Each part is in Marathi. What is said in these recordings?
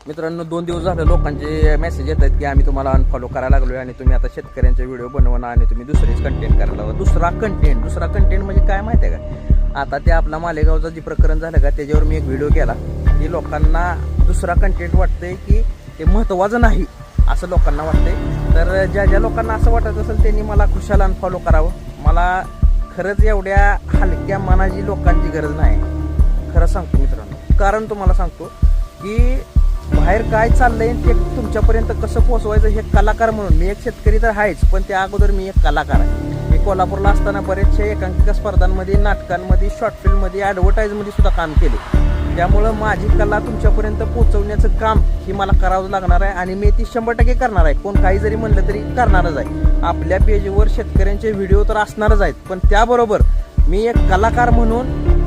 मित्रांनो 2 दिवस झाले लोकांचे मेसेज येत आहेत की आम्ही तुम्हाला अनफॉलो करायला लागलोय आणि तुम्ही आता शेतकऱ्यांचे व्हिडिओ बनवणं आणि तुम्ही दुसरेच कंटेंट करायला लागला. दुसरा कंटेंट म्हणजे काय माहिती आहे का? आता ते आपला मालेगावचं जे प्रकरण झालं का त्याच्यावर मी एक व्हिडिओ केला की लोकांना दुसरा कंटेंट वाटतंय की ते महत्त्वाचं नाही असं लोकांना वाटतंय. तर ज्या लोकांना असं वाटत असेल त्यांनी मला खुशाल अनफॉलो करावं. मला खरंच एवढ्या हलक्या मनाची लोकांची गरज नाही. खरं सांगतो मित्रांनो, कारण तुम्हाला सांगतो की बाहेर काय चाललंय ते तुमच्यापर्यंत कसं पोहोचवायचं हे कलाकार म्हणून मी एक शेतकरी तर आहेच, पण त्या अगोदर मी एक कलाकार आहे. मी कोल्हापूरला असताना बरेचशा एकांकिका स्पर्धांमध्ये, नाटकांमध्ये, शॉर्ट फिल्ममध्ये, ॲडव्हर्टाईजमध्ये सुद्धा काम केले. त्यामुळं माझी कला तुमच्यापर्यंत पोहोचवण्याचं काम ही मला करावं लागणार आहे आणि मी ती 100% करणार आहे. कोण काही जरी म्हणलं तरी करणारच आहे. आपल्या पेजवर शेतकऱ्यांचे व्हिडिओ तर असणारच आहेत, पण त्याबरोबर मी एक कलाकार म्हणून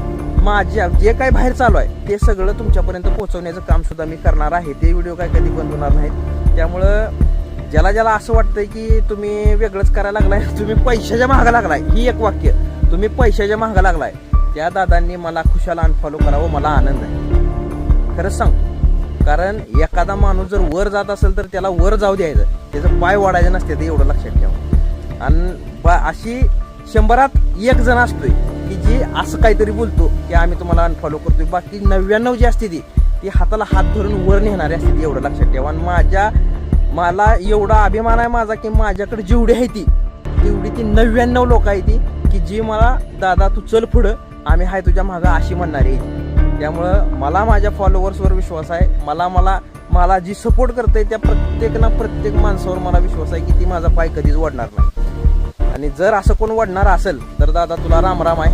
माझ्या जे काही बाहेर चालू आहे ते सगळं तुमच्यापर्यंत पोहोचवण्याचं काम सुद्धा मी करणार आहे. ते व्हिडिओ काय कधी बंद होणार नाहीत. त्यामुळं ज्याला असं वाटतंय की तुम्ही वेगळंच करायला लागलाय, तुम्ही पैशाच्या मागं लागलाय, ही एक वाक्य, तुम्ही पैशाच्या मागं लागलाय, त्या दादांनी मला खुशाल अनफॉलो करावं. मला आनंद आहे, खरंच सांगतो. कारण एखादा माणूस जर वर जात असेल तर त्याला वर जाऊ द्यायचं, त्याचं पाय वाढायचे नसते, ते एवढं लक्षात ठेवा. आणि अशी 100त 1 जण असतोय की जी असं काहीतरी बोलतो की आम्ही तुम्हाला अनफॉलो करतोय. बाकी 99 जी असते ती हाताला हात धरून वर नेणारी असते, ती एवढं लक्षात ठेवा. आणि मला एवढा अभिमान आहे माझा की माझ्याकडे जेवढी आहे तेवढी ती 99 लोक आहे ती की जी मला दादा तू चल पुढं, आम्ही हाय तुझ्या मागं अशी म्हणणारी आहे. त्यामुळं मला माझ्या फॉलोअर्सवर विश्वास आहे. मला जी सपोर्ट करते त्या प्रत्येक माणसावर मला विश्वास आहे की ती माझा पाय कधीच वाढणार नाही. आणि जर असं कोण वाढणार असेल तर दादा तुला राम राम आहे.